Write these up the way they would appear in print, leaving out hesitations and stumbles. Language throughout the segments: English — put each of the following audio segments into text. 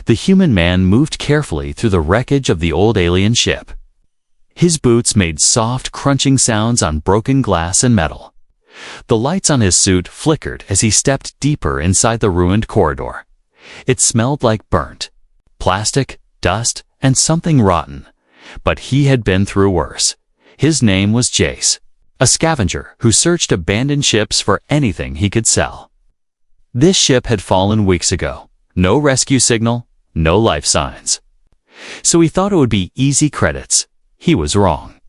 The human man moved carefully through the wreckage of the old alien ship. His boots made soft, crunching sounds on broken glass and metal. The lights on his suit flickered as he stepped deeper inside the ruined corridor. It smelled like burnt plastic, dust, and something rotten. But he had been through worse. His name was Jace, a scavenger who searched abandoned ships for anything he could sell. This ship had fallen weeks ago. No rescue signal, no life signs. So he thought it would be easy credits. He was wrong.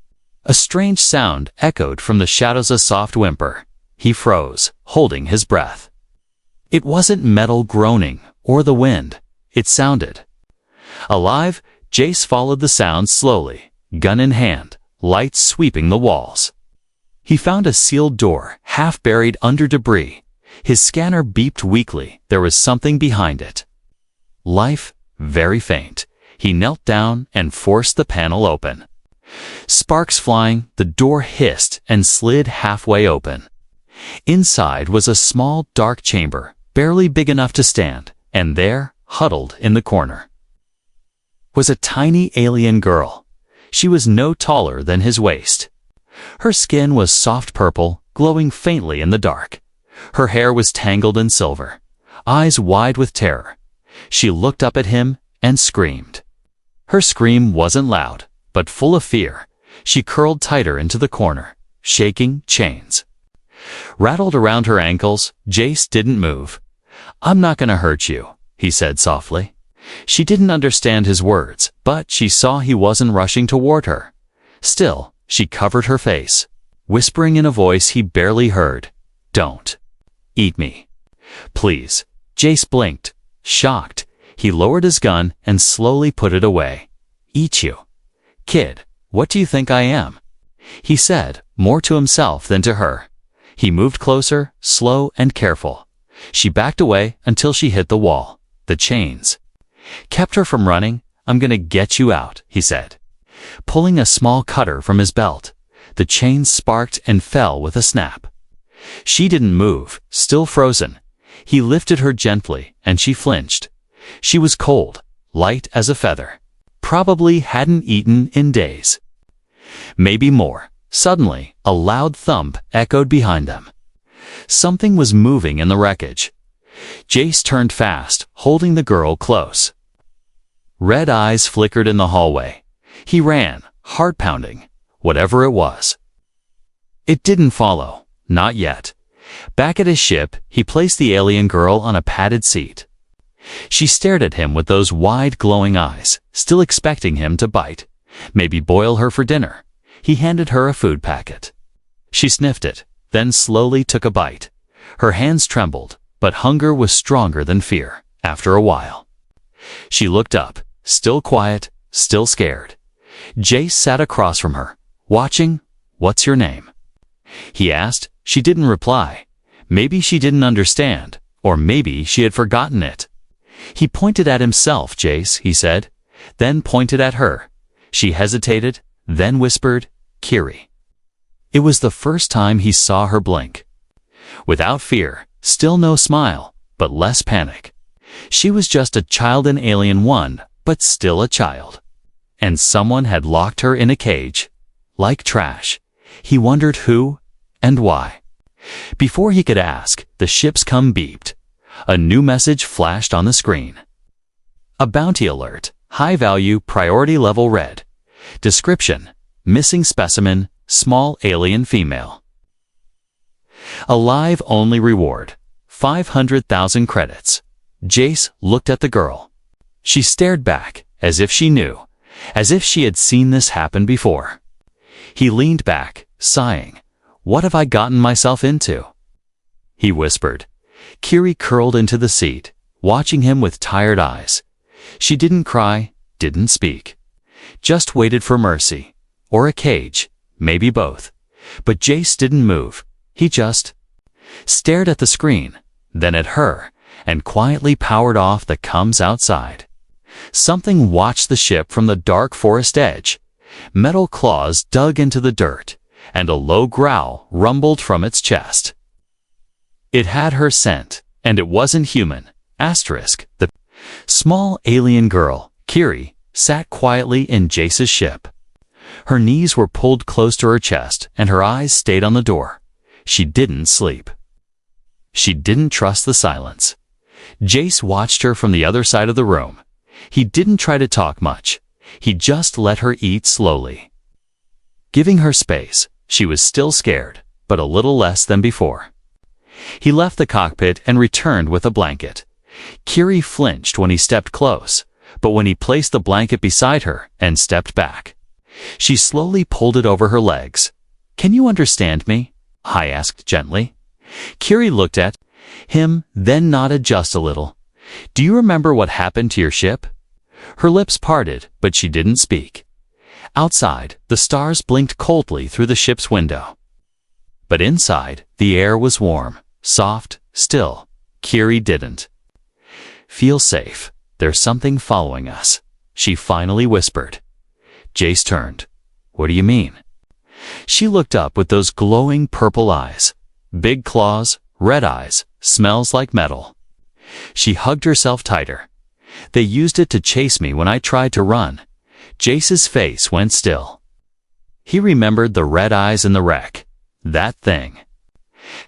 A strange sound echoed from the shadows, a soft whimper. He froze, holding his breath. It wasn't metal groaning or the wind. It sounded alive. Jace followed the sound slowly, gun in hand, lights sweeping the walls. He found a sealed door, half buried under debris. His scanner beeped weakly. There was something behind it. Life, very faint. He knelt down and forced the panel open. Sparks flying, the door hissed and slid halfway open. Inside was a small, dark chamber, barely big enough to stand, and there, huddled in the corner, was a tiny alien girl. She was no taller than his waist. Her skin was soft purple, glowing faintly in the dark. Her hair was tangled in silver, eyes wide with terror. She looked up at him and screamed. Her scream wasn't loud, but full of fear. She curled tighter into the corner, shaking chains rattled around her ankles. Jace didn't move. "I'm not gonna hurt you," he said softly. She didn't understand his words, but she saw he wasn't rushing toward her. Still, she covered her face, whispering in a voice he barely heard, "Don't eat me, please." Jace blinked, shocked. He lowered his gun and slowly put it away. "Eat you? Kid, what do you think I am?" he said, more to himself than to her. He moved closer, slow and careful. She backed away until she hit the wall. The chains kept her from running. "I'm gonna get you out," he said, pulling a small cutter from his belt. The chains sparked and fell with a snap. She didn't move, still frozen. He lifted her gently, and she flinched. She was cold, light as a feather. Probably hadn't eaten in days. Maybe more. Suddenly, a loud thump echoed behind them. Something was moving in the wreckage. Jace turned fast, holding the girl close. Red eyes flickered in the hallway. He ran, heart pounding. Whatever it was. It didn't follow. Not yet. Back at his ship, he placed the alien girl on a padded seat. She stared at him with those wide, glowing eyes, still expecting him to bite. Maybe boil her for dinner. He handed her a food packet. She sniffed it, then slowly took a bite. Her hands trembled, but hunger was stronger than fear, after a while. She looked up, still quiet, still scared. Jace sat across from her, watching. "What's your name?" he asked. She didn't reply. Maybe she didn't understand, or maybe she had forgotten it. He pointed at himself. "Jace," he said, then pointed at her. She hesitated, then whispered, "Kiri." It was the first time he saw her blink. Without fear, still no smile, but less panic. She was just a child in Alien 1, but still a child. And someone had locked her in a cage. Like trash. He wondered who and why. Before he could ask, the ship's com beeped. A new message flashed on the screen. A bounty alert. High value, priority level red. Description: missing specimen, small alien female. Alive only reward. 500,000 credits. Jace looked at the girl. She stared back, as if she knew, as if she had seen this happen before. He leaned back, sighing. "What have I gotten myself into?" he whispered. Kiri curled into the seat, watching him with tired eyes. She didn't cry, didn't speak. Just waited for mercy. Or a cage, maybe both. But Jace didn't move. He just stared at the screen, then at her, and quietly powered off the comms outside. Something watched the ship from the dark forest edge. Metal claws dug into the dirt, and a low growl rumbled from its chest. It had her scent, and it wasn't human. The Small alien girl, Kiri, sat quietly in Jace's ship. Her knees were pulled close to her chest and her eyes stayed on the door. She didn't sleep. She didn't trust the silence. Jace watched her from the other side of the room. He didn't try to talk much. He just let her eat slowly. Giving her space, she was still scared, but a little less than before. He left the cockpit and returned with a blanket. Kiri flinched when he stepped close, but when he placed the blanket beside her and stepped back, she slowly pulled it over her legs. "Can you understand me?" I asked gently. Kiri looked at him, then nodded just a little. "Do you remember what happened to your ship?" Her lips parted, but she didn't speak. Outside, the stars blinked coldly through the ship's window. But inside, the air was warm, soft, still. Kiri didn't feel safe. "There's something following us," she finally whispered. Jace turned. "What do you mean?" She looked up with those glowing purple eyes. Big claws, red eyes, smells like metal. She hugged herself tighter. "They used it to chase me when I tried to run." Jace's face went still. He remembered the red eyes in the wreck. That thing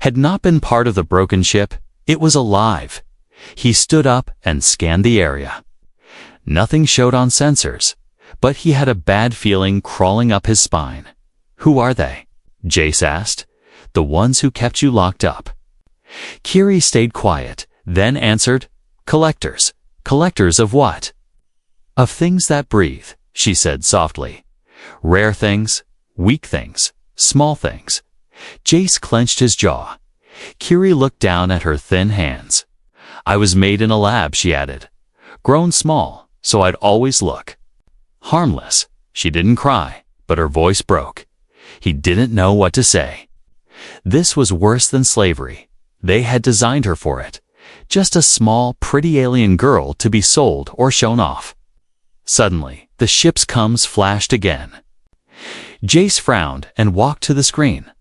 had not been part of the broken ship. It was alive. He stood up and scanned the area. Nothing showed on sensors, but he had a bad feeling crawling up his spine. "Who are they?" Jace asked. "The ones who kept you locked up." Kiri stayed quiet, then answered, "Collectors." "Collectors of what?" "Of things that breathe," she said softly. "Rare things, weak things, small things." Jace clenched his jaw. Kiri looked down at her thin hands. "I was made in a lab," she added. "Grown small, so I'd always look harmless." She didn't cry, but her voice broke. He didn't know what to say. This was worse than slavery. They had designed her for it. Just a small, pretty alien girl to be sold or shown off. Suddenly, the ship's comms flashed again. Jace frowned and walked to the screen.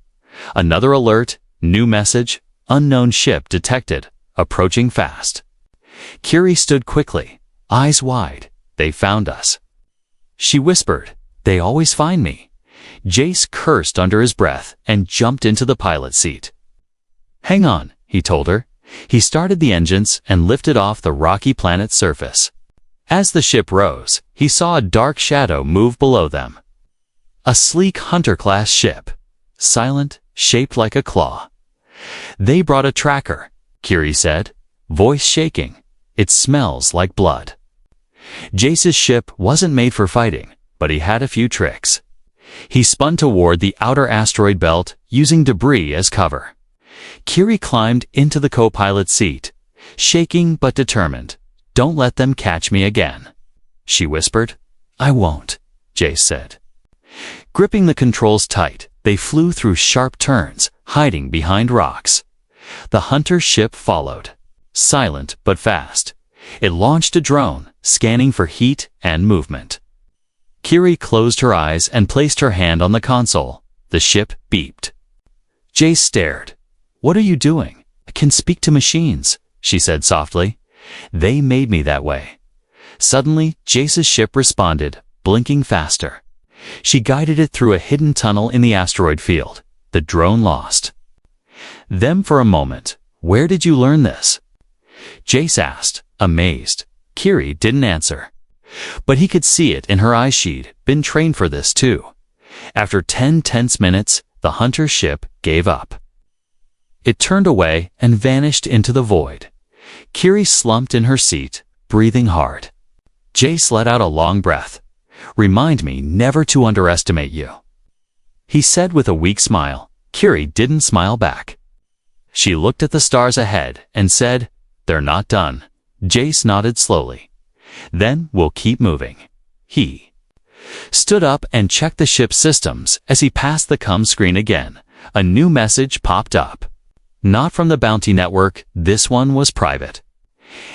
Another alert, new message, unknown ship detected, approaching fast. Kiri stood quickly, eyes wide. "They found us," she whispered. "They always find me." Jace cursed under his breath and jumped into the pilot seat. "Hang on," he told her. He started the engines and lifted off the rocky planet's surface. As the ship rose, he saw a dark shadow move below them. A sleek hunter-class ship, silent, shaped like a claw. "They brought a tracker," Kiri said, voice shaking. "It smells like blood." Jace's ship wasn't made for fighting, but he had a few tricks. He spun toward the outer asteroid belt, using debris as cover. Kiri climbed into the co-pilot seat, shaking but determined. "Don't let them catch me again," she whispered. "I won't," Jace said. Gripping the controls tight, they flew through sharp turns, hiding behind rocks. The hunter ship followed, silent but fast. It launched a drone, scanning for heat and movement. Kiri closed her eyes and placed her hand on the console. The ship beeped. Jace stared. "What are you doing?" "I can speak to machines," she said softly. "They made me that way." Suddenly, Jace's ship responded, blinking faster. She guided it through a hidden tunnel in the asteroid field. The drone lost them for a moment. "Where did you learn this?" Jace asked, amazed. Kiri didn't answer. But he could see it in her eyes. She'd been trained for this too. After 10 tense minutes, the hunter ship gave up. It turned away and vanished into the void. Kiri slumped in her seat, breathing hard. Jace let out a long breath. "Remind me never to underestimate you," he said with a weak smile. Kiri didn't smile back. She looked at the stars ahead and said, "They're not done." Jace nodded slowly. "Then we'll keep moving." He stood up and checked the ship's systems. As he passed the comm screen again, a new message popped up. Not from the Bounty Network, this one was private.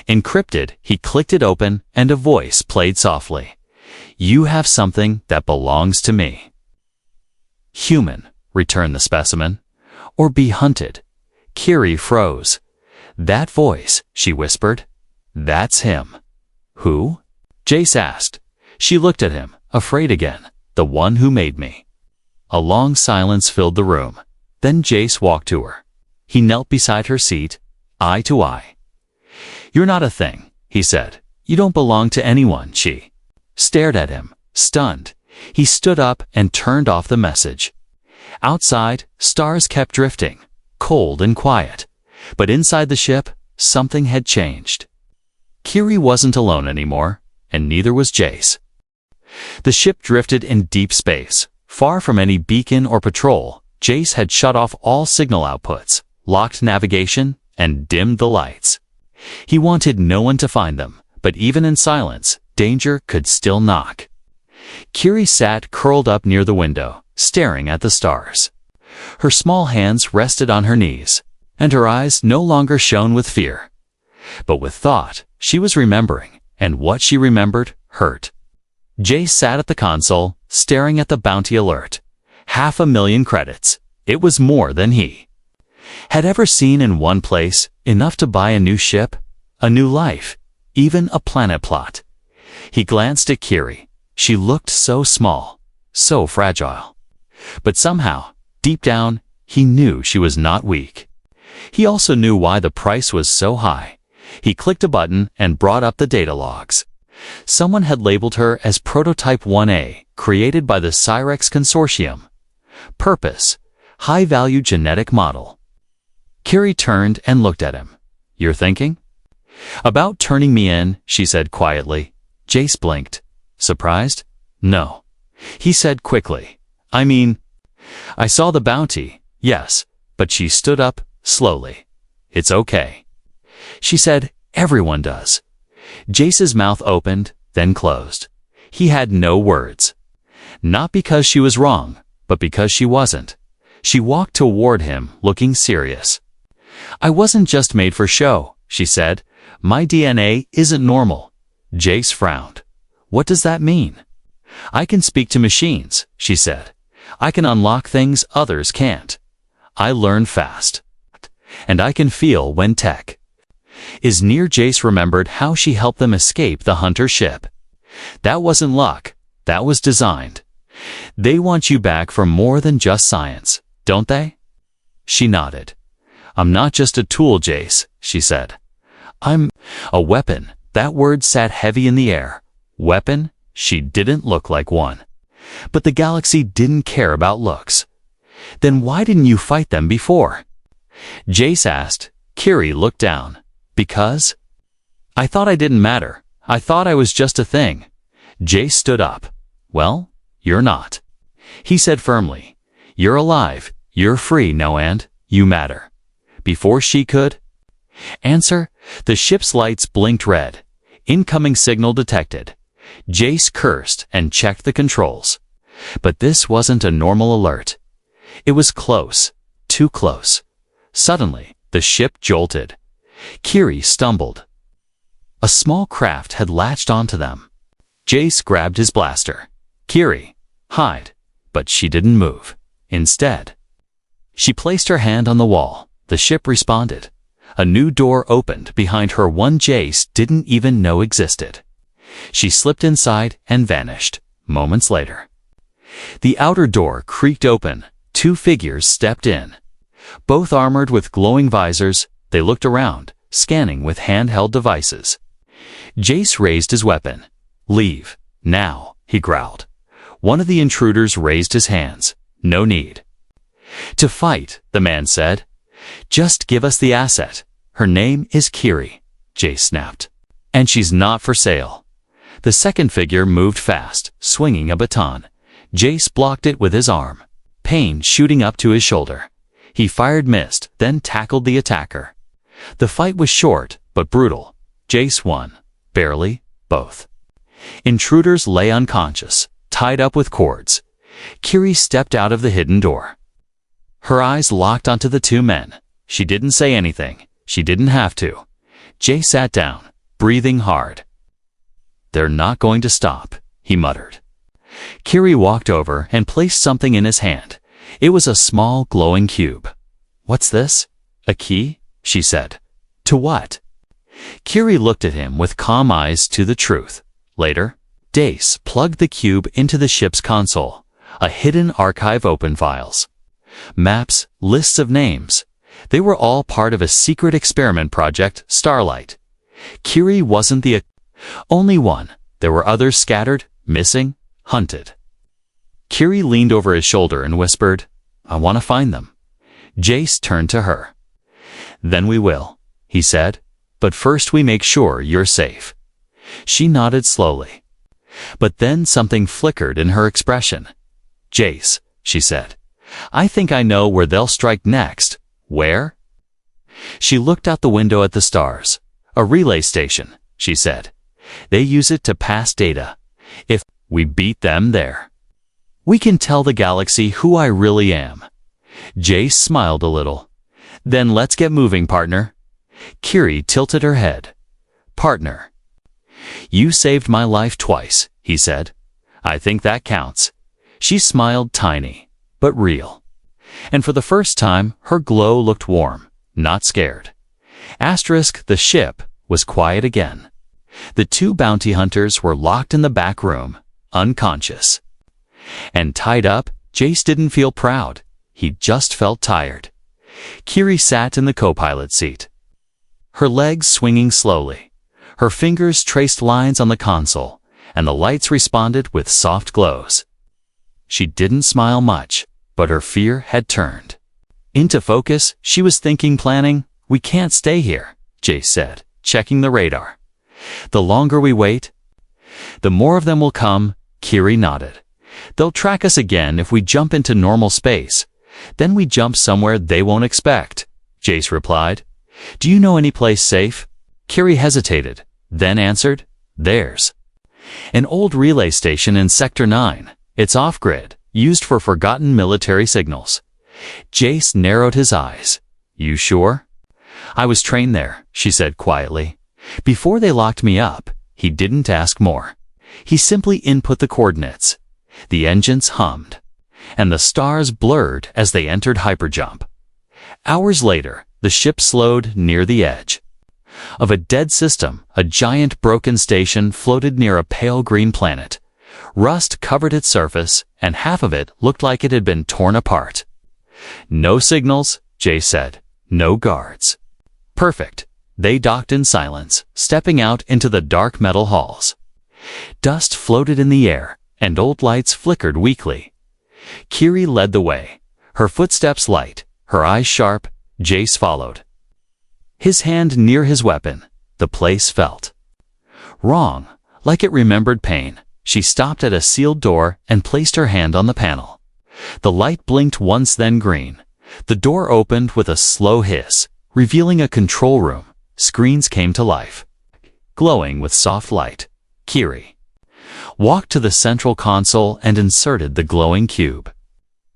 Encrypted, he clicked it open and a voice played softly. "You have something that belongs to me. Human, return the specimen, or be hunted." Kiri froze. "That voice," she whispered. "That's him." Who? Jace asked. She looked at him, afraid again. The one who made me. A long silence filled the room. Then Jace walked to her. He knelt beside her seat, eye to eye. You're not a thing, he said. You don't belong to anyone. She stared at him, stunned. He stood up and turned off the message. Outside, stars kept drifting, cold and quiet. But inside the ship, something had changed. Kiri wasn't alone anymore, and neither was Jace. The ship drifted in deep space. Far from any beacon or patrol, Jace had shut off all signal outputs, locked navigation, and dimmed the lights. He wanted no one to find them, but even in silence, danger could still knock. Kiri sat curled up near the window, staring at the stars. Her small hands rested on her knees, and her eyes no longer shone with fear, but with thought. She was remembering, and what she remembered hurt. Jace sat at the console, staring at the bounty alert. 500,000 credits. It was more than he had ever seen in one place, enough to buy a new ship, a new life, even a planet plot. He glanced at Kiri. She looked so small, so fragile. But somehow, deep down, he knew she was not weak. He also knew why the price was so high. He clicked a button and brought up the data logs. Someone had labeled her as Prototype 1A, created by the Cyrex Consortium. Purpose: high-value genetic model. Kiri turned and looked at him. You're thinking? About turning me in, she said quietly. Jace blinked. Surprised? No. He said quickly. I mean, I saw the bounty, yes, but she stood up, slowly. It's okay. She said, everyone does. Jace's mouth opened, then closed. He had no words. Not because she was wrong, but because she wasn't. She walked toward him, looking serious. I wasn't just made for show, she said. My DNA isn't normal. Jace frowned. What does that mean? I can speak to machines, she said. I can unlock things others can't. I learn fast. And I can feel when tech is near. Jace remembered how she helped them escape the Hunter ship. That wasn't luck. That was designed. They want you back for more than just science, don't they? She nodded. I'm not just a tool, Jace, she said. I'm a weapon. That word sat heavy in the air. Weapon? She didn't look like one. But the galaxy didn't care about looks. Then why didn't you fight them before? Jace asked. Kiri looked down. Because? I thought I didn't matter. I thought I was just a thing. Jace stood up. Well, you're not. He said firmly. You're alive. You're free, no, and you matter. Before she could answer, the ship's lights blinked red. Incoming signal detected. Jace cursed and checked the controls. But this wasn't a normal alert. It was close. Too close. Suddenly, the ship jolted. Kiri stumbled. A small craft had latched onto them. Jace grabbed his blaster. Kiri, hide. But she didn't move. Instead, she placed her hand on the wall. The ship responded. A new door opened behind her, one Jace didn't even know existed. She slipped inside and vanished. Moments later, the outer door creaked open. Two figures stepped in. Both armored with glowing visors, they looked around, scanning with handheld devices. Jace raised his weapon. Leave, now, he growled. One of the intruders raised his hands. No need to fight, the man said. Just give us the asset. Her name is Kiri, Jace snapped. And she's not for sale. The second figure moved fast, swinging a baton. Jace blocked it with his arm, pain shooting up to his shoulder. He fired, missed, then tackled the attacker. The fight was short, but brutal. Jace won. Barely, both intruders lay unconscious, tied up with cords. Kiri stepped out of the hidden door. Her eyes locked onto the two men. She didn't say anything. She didn't have to. Jace sat down, breathing hard. They're not going to stop, he muttered. Kiri walked over and placed something in his hand. It was a small glowing cube. What's this? A key? She said. To what? Kiri looked at him with calm eyes to the truth. Later, Dace plugged the cube into the ship's console, a hidden archive open files. Maps, lists of names. They were all part of a secret experiment project, Starlight. Kiri wasn't the only one. There were others scattered, missing, hunted. Kiri leaned over his shoulder and whispered, "I want to find them." Jace turned to her. "Then we will," he said, "but first we make sure you're safe." She nodded slowly. But then something flickered in her expression. "Jace," she said, "I think I know where they'll strike next." "Where?" She looked out the window at the stars. "A relay station," she said. "They use it to pass data. If we beat them there, we can tell the galaxy who I really am." Jace smiled a little. "Then let's get moving, partner." Kiri tilted her head. "Partner." "You saved my life twice," he said. "I think that counts." She smiled, tiny, but real. And for the first time, her glow looked warm, not scared. The ship was quiet again. The two bounty hunters were locked in the back room, unconscious. And tied up, Jace didn't feel proud. He just felt tired. Kiri sat in the co-pilot seat, her legs swinging slowly. Her fingers traced lines on the console, and the lights responded with soft glows. She didn't smile much, but her fear had turned into focus. She was thinking, planning. "We can't stay here," Jace said, checking the radar. "The longer we wait, the more of them will come." Kiri nodded. "They'll track us again if we jump into normal space. Then we jump somewhere they won't expect," Jace replied. "Do you know any place safe?" Kiri hesitated, then answered, "There's an old relay station in Sector 9. It's off-grid, used for forgotten military signals." Jace narrowed his eyes. "You sure?" "I was trained there," she said quietly. "Before they locked me up." He didn't ask more. He simply input the coordinates. The engines hummed, and the stars blurred as they entered hyperjump. Hours later, the ship slowed near the edge of a dead system. A giant broken station floated near a pale green planet. Rust covered its surface, and half of it looked like it had been torn apart. "No signals," Jay said. "No guards." "Perfect." They docked in silence, stepping out into the dark metal halls. Dust floated in the air, and old lights flickered weakly. Kiri led the way, her footsteps light, her eyes sharp. Jace followed, his hand near his weapon. The place felt wrong, like it remembered pain. She stopped at a sealed door and placed her hand on the panel. The light blinked once, then green. The door opened with a slow hiss, revealing a control room. Screens came to life, glowing with soft light. Kiri walked to the central console and inserted the glowing cube.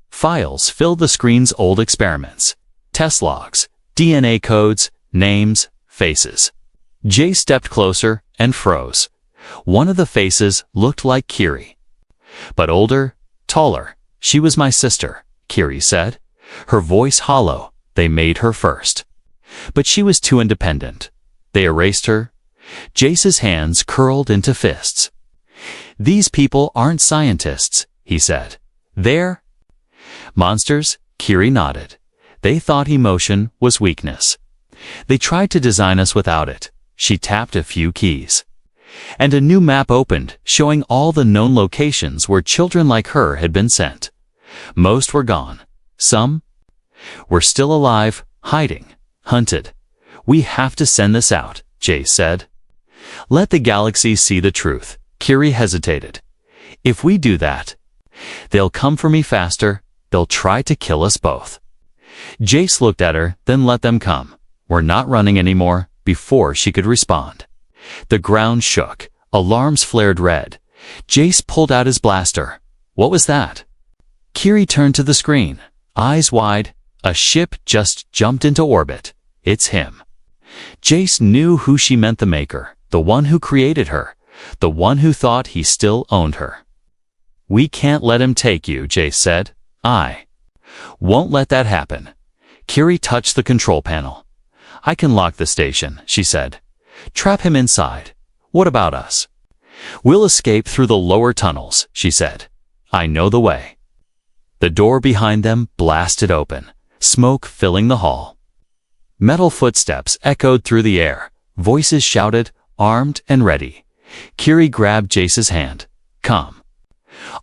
Files filled the screen's old experiments. Test logs, DNA codes, names, faces. Jay stepped closer and froze. One of the faces looked like Kiri, but older, taller. "She was my sister," Kiri said, her voice hollow. "They made her first, but she was too independent. They erased her." Jace's hands curled into fists. "These people aren't scientists," he said. "They're monsters." Kiri nodded. "They thought emotion was weakness. They tried to design us without it." She tapped a few keys, and a new map opened, showing all the known locations where children like her had been sent. Most were gone. Some were still alive, hiding, hunted. "We have to send this out," Jay said. "Let the galaxy see the truth." Kiri hesitated. "If we do that, they'll come for me faster. They'll try to kill us both." Jace looked at her, then let them come. "We're not running anymore." Before she could respond, the ground shook. Alarms flared red. Jace pulled out his blaster. "What was that?" Kiri turned to the screen, eyes wide. "A ship just jumped into orbit. It's him." Jace knew who she meant, the maker, the one who created her, the one who thought he still owned her. "We can't let him take you," Jace said. "I won't let that happen." Kiri touched the control panel. "I can lock the station," she said. Trap him inside. What about us? We'll escape through the lower tunnels, she said. I know the way. The door behind them blasted open, smoke filling the hall. Metal footsteps echoed through the air. Voices shouted, armed and ready. Kiri grabbed Jace's hand. Come.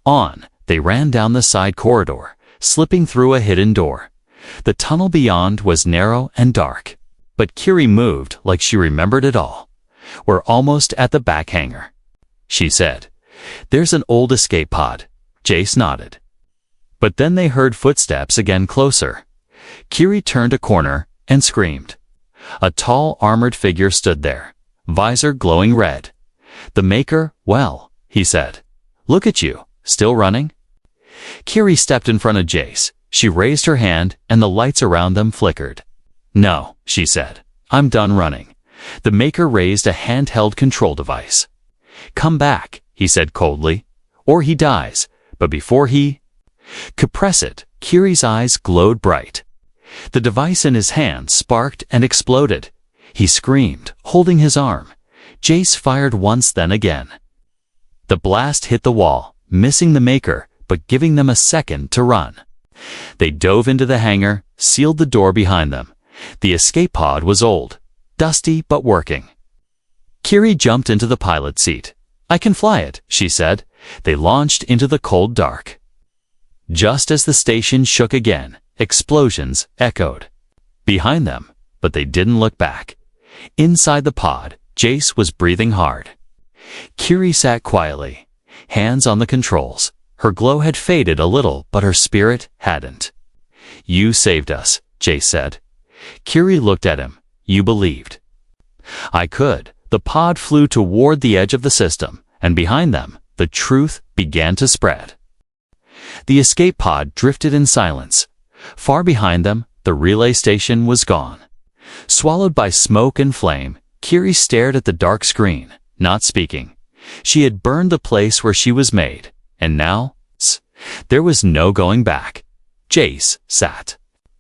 On, they ran down the side corridor, slipping through a hidden door. The tunnel beyond was narrow and dark, but Kiri moved like she remembered it all. We're almost at the back hangar, she said. There's an old escape pod. Jace nodded. But then they heard footsteps again closer. Kiri turned a corner and screamed. A tall, armored figure stood there, visor glowing red. The Maker, well, he said. Look at you, still running? Kiri stepped in front of Jace. She raised her hand and the lights around them flickered. No, she said. I'm done running. The Maker raised a handheld control device. Come back, he said coldly, or he dies, but before he could press it, Kiri's eyes glowed bright. The device in his hand sparked and exploded. He screamed, holding his arm. Jace fired once, then again. The blast hit the wall, missing the Maker, but giving them a second to run. They dove into the hangar, sealed the door behind them. The escape pod was old, dusty but working. Kiri jumped into the pilot seat. I can fly it, she said. They launched into the cold dark. Just as the station shook again, explosions echoed. Behind them, but they didn't look back. Inside the pod, Jace was breathing hard. Kiri sat quietly, hands on the controls. Her glow had faded a little, but her spirit hadn't. You saved us, Jace said. Kiri looked at him. You believed. I could. The pod flew toward the edge of the system, and behind them, the truth began to spread. The escape pod drifted in silence. Far behind them, the relay station was gone. Swallowed by smoke and flame, Kiri stared at the dark screen, not speaking. She had burned the place where she was made, and now, there was no going back. Jace sat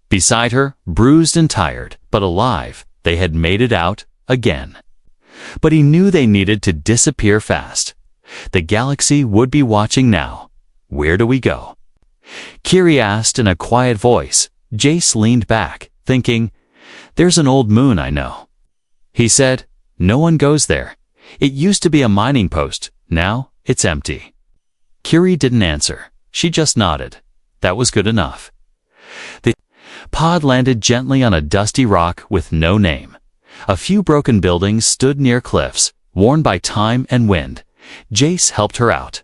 beside her, bruised and tired, but alive. They had made it out again. But he knew they needed to disappear fast. The galaxy would be watching now. Where do we go? Kiri asked in a quiet voice. Jace leaned back, thinking, there's an old moon I know. He said, no one goes there. It used to be a mining post. Now it's empty. Kiri didn't answer. She just nodded. That was good enough. The pod landed gently on a dusty rock with no name. A few broken buildings stood near cliffs, worn by time and wind. Jace helped her out.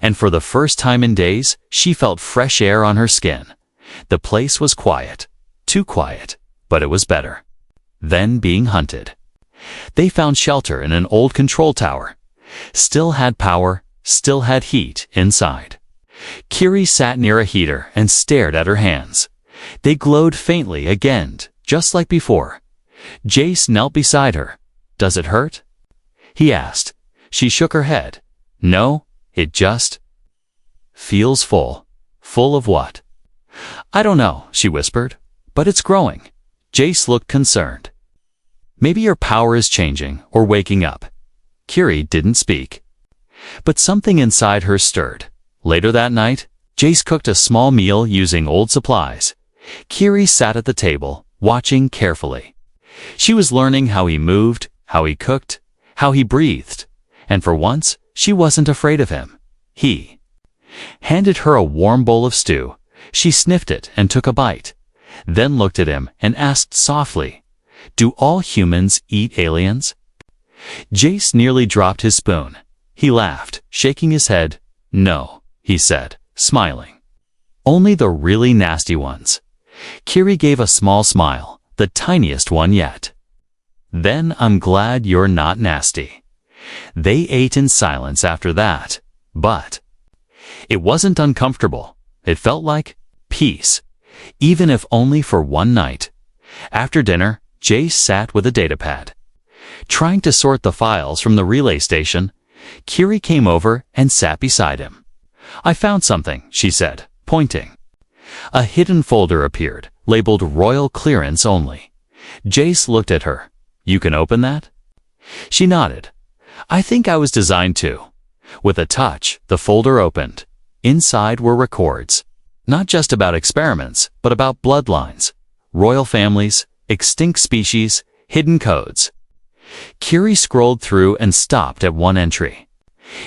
And for the first time in days, she felt fresh air on her skin. The place was quiet. Too quiet, but it was better than being hunted. They found shelter in an old control tower. Still had power, still had heat inside. Kiri sat near a heater and stared at her hands. They glowed faintly again, just like before. Jace knelt beside her. Does it hurt? He asked. She shook her head. No, it just feels full. Full of what? I don't know, she whispered, but it's growing. Jace looked concerned. Maybe your power is changing or waking up. Kiri didn't speak. But something inside her stirred. Later that night, Jace cooked a small meal using old supplies. Kiri sat at the table, watching carefully. She was learning how he moved, how he cooked, how he breathed. And for once, she wasn't afraid of him. He handed her a warm bowl of stew. She sniffed it and took a bite, then looked at him and asked softly, do all humans eat aliens? Jace nearly dropped his spoon. He laughed, shaking his head. No, he said, smiling. Only the really nasty ones. Kiri gave a small smile, the tiniest one yet. Then I'm glad you're not nasty. They ate in silence after that, but it wasn't uncomfortable. It felt like peace, even if only for one night. After dinner, Jace sat with a datapad, trying to sort the files from the relay station. Kiri came over and sat beside him. I found something, she said, pointing. A hidden folder appeared, labeled Royal Clearance Only. Jace looked at her. You can open that? She nodded. I think I was designed to. With a touch, the folder opened. Inside were records. Not just about experiments, but about bloodlines, royal families, extinct species, hidden codes. Curie scrolled through and stopped at one entry.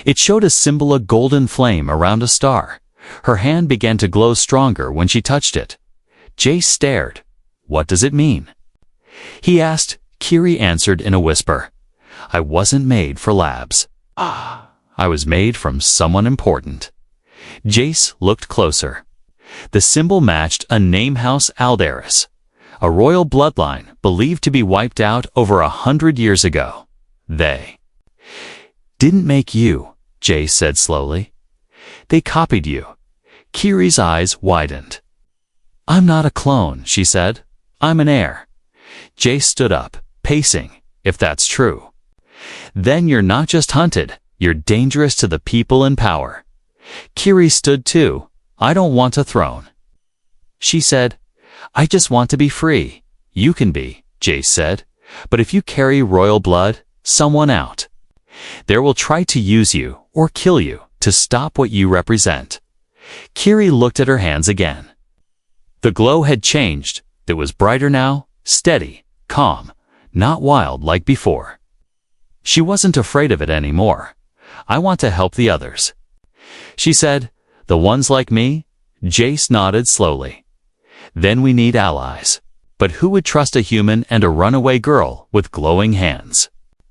It showed a symbol of golden flame around a star. Her hand began to glow stronger when she touched it. Jace stared. What does it mean? He asked. Curie answered in a whisper. I wasn't made for labs. I was made from someone important. Jace looked closer. The symbol matched a namehouse Aldaris, a royal bloodline believed to be wiped out over 100 years ago. They didn't make you, Jace said slowly. They copied you. Curie's eyes widened. I'm not a clone, she said. I'm an heir. Jace stood up, pacing. If that's true, then you're not just hunted, you're dangerous to the people in power. Curie stood too. I don't want a throne. She said, I just want to be free. You can be, Jace said, but if you carry royal blood, someone out. There will try to use you or kill you to stop what you represent. Curie looked at her hands again. The glow had changed. It was brighter now, steady, calm, not wild like before. She wasn't afraid of it anymore. I want to help the others. She said, the ones like me? Jace nodded slowly. Then we need allies. But who would trust a human and a runaway girl with glowing hands?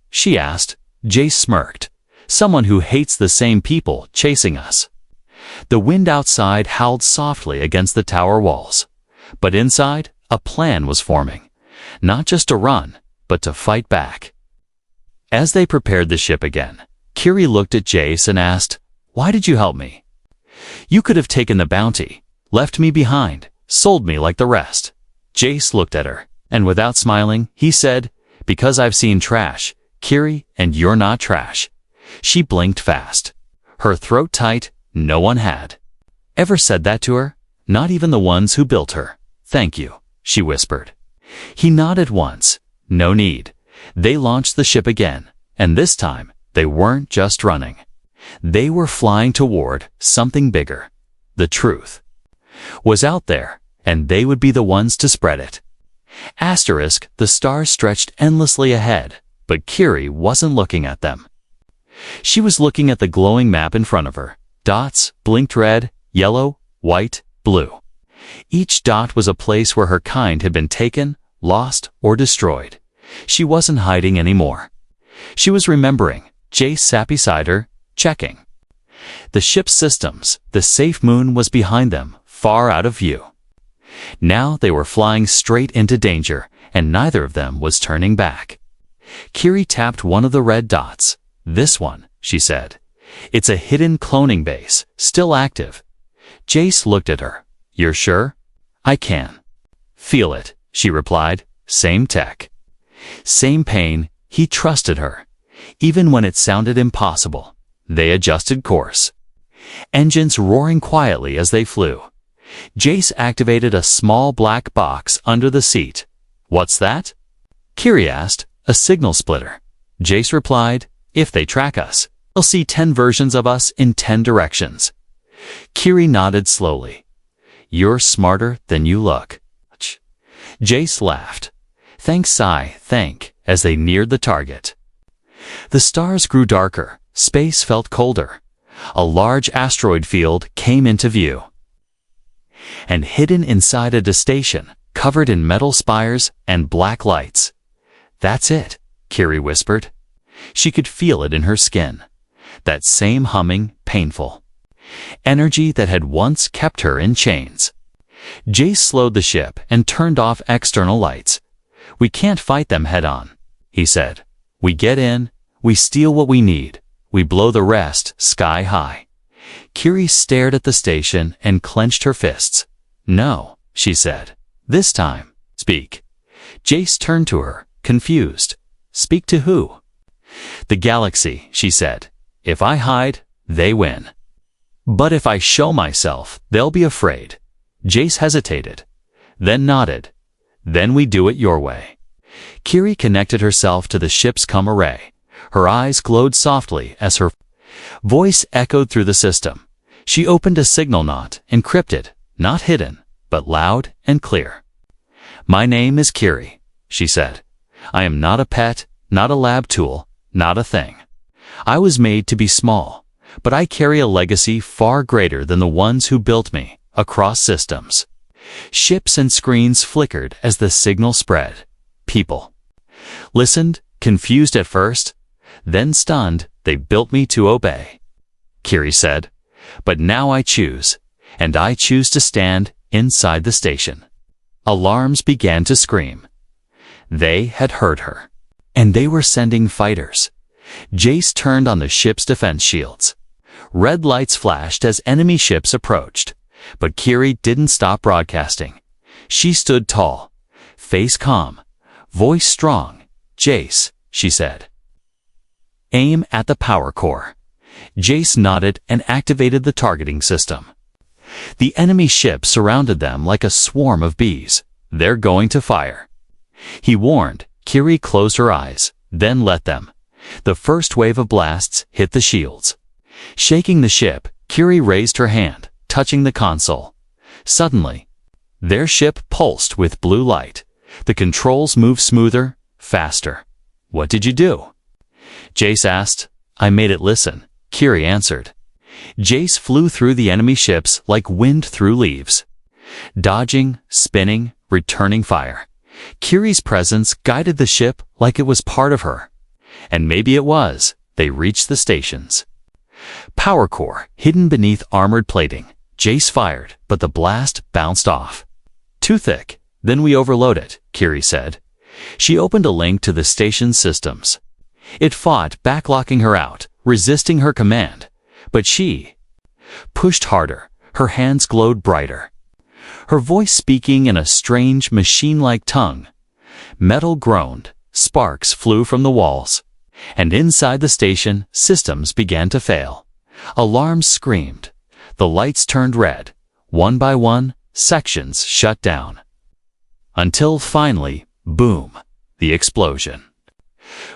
She asked. Jace smirked. Someone who hates the same people chasing us. The wind outside howled softly against the tower walls. But inside, a plan was forming. Not just to run, but to fight back. As they prepared the ship again, Curie looked at Jace and asked, Why did you help me? You could have taken the bounty, left me behind, sold me like the rest. Jace looked at her, and without smiling, he said, Because I've seen trash, Curie, and you're not trash. She blinked fast. Her throat tight. No one had ever said that to her, not even the ones who built her. Thank you, she whispered. He nodded once. No need. They launched the ship again, and this time, they weren't just running. They were flying toward something bigger. The truth was out there, and they would be the ones to spread it. Asterisk, the stars stretched endlessly ahead, but Curie wasn't looking at them. She was looking at the glowing map in front of her. Dots blinked red, yellow, white, blue. Each dot was a place where her kind had been taken, lost, or destroyed. She wasn't hiding anymore. She was remembering. Jace sat beside her, checking. The ship's systems, the safe moon was behind them, far out of view. Now they were flying straight into danger, and neither of them was turning back. Curie tapped one of the red dots. This one, she said. It's a hidden cloning base, still active. Jace looked at her. You're sure? I can feel it, she replied. Same tech. Same pain. He trusted her. Even when it sounded impossible. They adjusted course. Engines roaring quietly as they flew. Jace activated a small black box under the seat. What's that? Curie asked. A signal splitter. Jace replied, If they track us, they'll see 10 versions of us in 10 directions. Curie nodded slowly. You're smarter than you look. Jace laughed. Thanks, thank, as they neared the target. The stars grew darker. Space felt colder. A large asteroid field came into view. And hidden inside a station, covered in metal spires and black lights. That's it, Curie whispered. She could feel it in her skin. That same humming, painful energy that had once kept her in chains. Jace slowed the ship and turned off external lights. We can't fight them head-on, he said. We get in, we steal what we need, we blow the rest sky high. Curie stared at the station and clenched her fists. No, she said. This time, speak. Jace turned to her, confused. Speak to who? The galaxy, she said. If I hide, they win. But if I show myself, they'll be afraid. Jace hesitated, then nodded. Then we do it your way. Kiri connected herself to the ship's com array. Her eyes glowed softly as her voice echoed through the system. She opened a signal knot, encrypted, not hidden, but loud and clear. "My name is Kiri," she said. "I am not a pet, not a lab tool, not a thing. I was made to be small, but I carry a legacy far greater than the ones who built me, across systems." Ships and screens flickered as the signal spread. People listened, confused at first, then stunned. "They built me to obey," Kiri said. "But now I choose, and I choose to stand inside the station." Alarms began to scream. They had heard her, and they were sending fighters. Jace turned on the ship's defense shields. Red lights flashed as enemy ships approached, but Kiri didn't stop broadcasting. She stood tall, face calm, voice strong. "Jace," she said. "Aim at the power core." Jace nodded and activated the targeting system. The enemy ship surrounded them like a swarm of bees. "They're going to fire," he warned. Kiri closed her eyes, then let them. The first wave of blasts hit the shields. Shaking the ship, Kiri raised her hand, touching the console. Suddenly, their ship pulsed with blue light. The controls moved smoother, faster. "What did you do?" Jace asked. "I made it listen," Kiri answered. Jace flew through the enemy ships like wind through leaves, dodging, spinning, returning fire. Kiri's presence guided the ship like it was part of her. And maybe it was. They reached the stations. Power core, hidden beneath armored plating. Jace fired, but the blast bounced off. "Too thick. Then we overload it," Kiri said. She opened a link to the station's systems. It fought, backlocking her out, resisting her command. But she pushed harder. Her hands glowed brighter, her voice speaking in a strange, machine-like tongue. Metal groaned, sparks flew from the walls, and inside the station, systems began to fail. Alarms screamed. The lights turned red. One by one, sections shut down. Until finally, boom, the explosion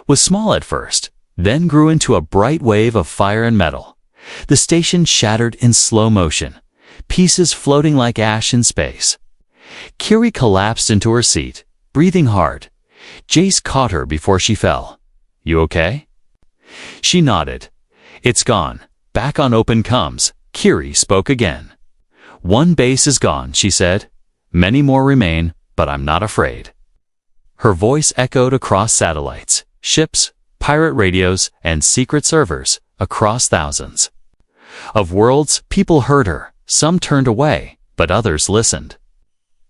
was small at first, then grew into a bright wave of fire and metal. The station shattered in slow motion, pieces floating like ash in space. Kiri collapsed into her seat, breathing hard. Jace caught her before she fell. "You okay?" She nodded. "It's gone. Back on open comms." Kiri spoke again. "One base is gone," she said. "Many more remain, but I'm not afraid." Her voice echoed across satellites, ships, pirate radios, and secret servers, across thousands of worlds. People heard her. Some turned away, but others listened.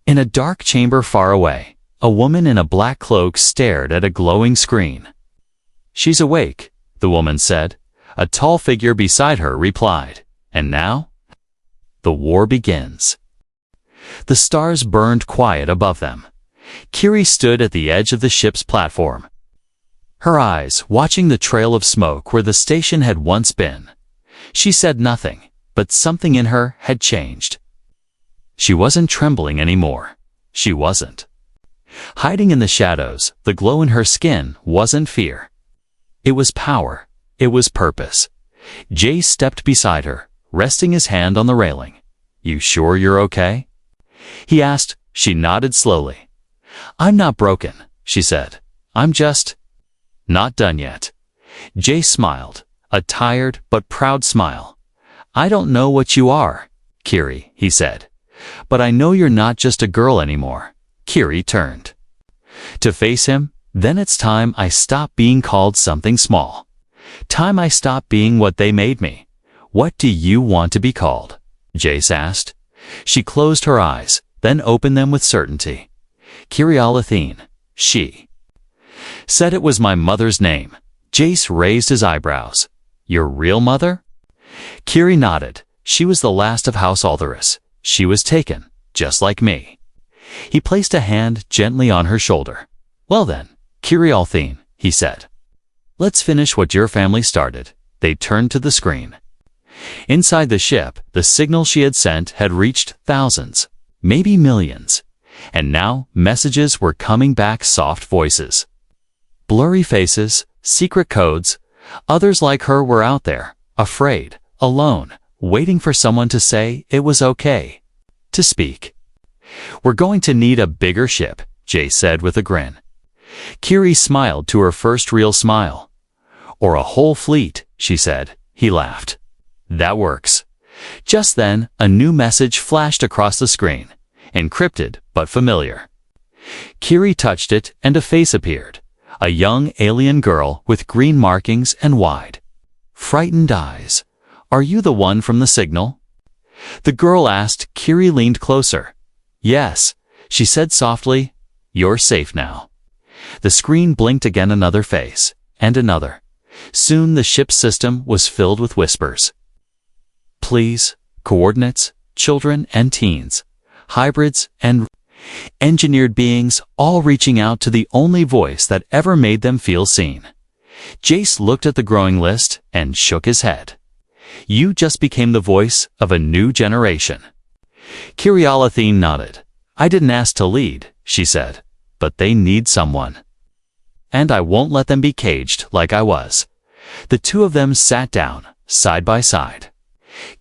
In a dark chamber far away, a woman in a black cloak stared at a glowing screen. "She's awake," the woman said. A tall figure beside her replied. "And now? The war begins." The stars burned quiet above them. Kiri stood at the edge of the ship's platform, her eyes watching the trail of smoke where the station had once been. She said nothing, but something in her had changed. She wasn't trembling anymore. She wasn't hiding in the shadows. The glow in her skin wasn't fear. It was power. It was purpose. Jay stepped beside her, resting his hand on the railing. "You sure you're okay?" he asked. She nodded slowly. "I'm not broken," she said. "I'm just not done yet." Jay smiled, a tired but proud smile. "I don't know what you are, Kiri," he said, "but I know you're not just a girl anymore." Kiri turned to face him. "Then it's time I stop being called something small. Time I stop being what they made me." "What do you want to be called?" Jace asked. She closed her eyes, then opened them with certainty. Kirialathine, she said. "It was my mother's name." Jace raised his eyebrows. "Your real mother?" Kiri nodded. "She was the last of House Alderus. She was taken, just like me." He placed a hand gently on her shoulder. "Well then, Kirialathine," he said. "Let's finish what your family started." They turned to the screen. Inside the ship, the signal she had sent had reached thousands, maybe millions. And now messages were coming back, soft voices. Blurry faces, secret codes. Others like her were out there, afraid, alone, waiting for someone to say it was okay. To speak. "We're going to need a bigger ship," Jay said with a grin. Kiri smiled to her first real smile. "Or a whole fleet," she said. He laughed. "That works." Just then, a new message flashed across the screen, encrypted but familiar. Kiri touched it and a face appeared, a young alien girl with green markings and wide, frightened eyes. "Are you the one from the signal?" The girl asked. Kiri leaned closer. "Yes," she said softly. "You're safe now." The screen blinked again, another face, and another. Soon the ship's system was filled with whispers. Please, coordinates, children and teens, hybrids and engineered beings, all reaching out to the only voice that ever made them feel seen. Jace looked at the growing list and shook his head. "You just became the voice of a new generation." Kirialathine nodded. "I didn't ask to lead," she said, "but they need someone. And I won't let them be caged like I was." The two of them sat down, side by side.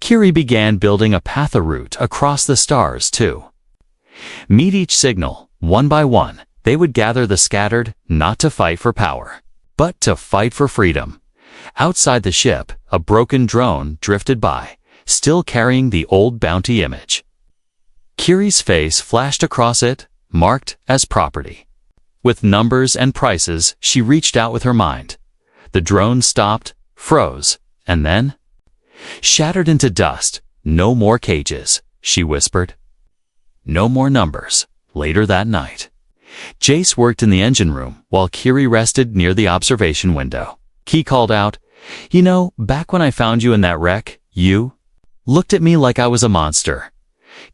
Kiri began building a route across the stars, too. Meet each signal, one by one, they would gather the scattered, not to fight for power, but to fight for freedom. Outside the ship, a broken drone drifted by, still carrying the old bounty image. Kiri's face flashed across it, marked as property. With numbers and prices, she reached out with her mind. The drone stopped, froze, and then shattered into dust. "No more cages," she whispered. "No more numbers." Later that night, Jace worked in the engine room while Kiri rested near the observation window. He called out, "You know, back when I found you in that wreck, you looked at me like I was a monster."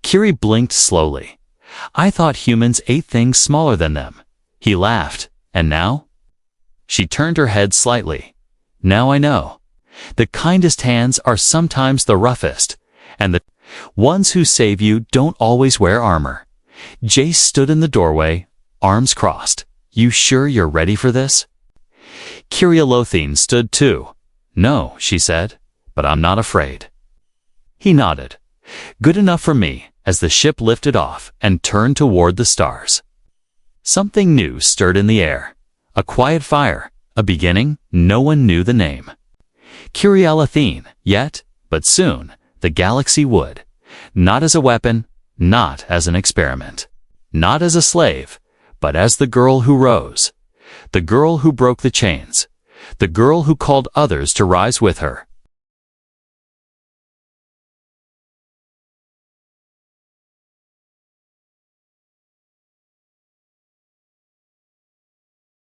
Kiri blinked slowly. "I thought humans ate things smaller than them." He laughed. "And now?" She turned her head slightly. "Now I know. The kindest hands are sometimes the roughest, and the ones who save you don't always wear armor." Jace stood in the doorway, arms crossed. "You sure you're ready for this?" Kirialathine stood too. "No," she said, "but I'm not afraid." He nodded. "Good enough for me," as the ship lifted off and turned toward the stars. Something new stirred in the air. A quiet fire, a beginning, no one knew the name. Kirialathine, yet, but soon, the galaxy would. Not as a weapon, not as an experiment, not as a slave, but as the girl who rose. The girl who broke the chains. The girl who called others to rise with her.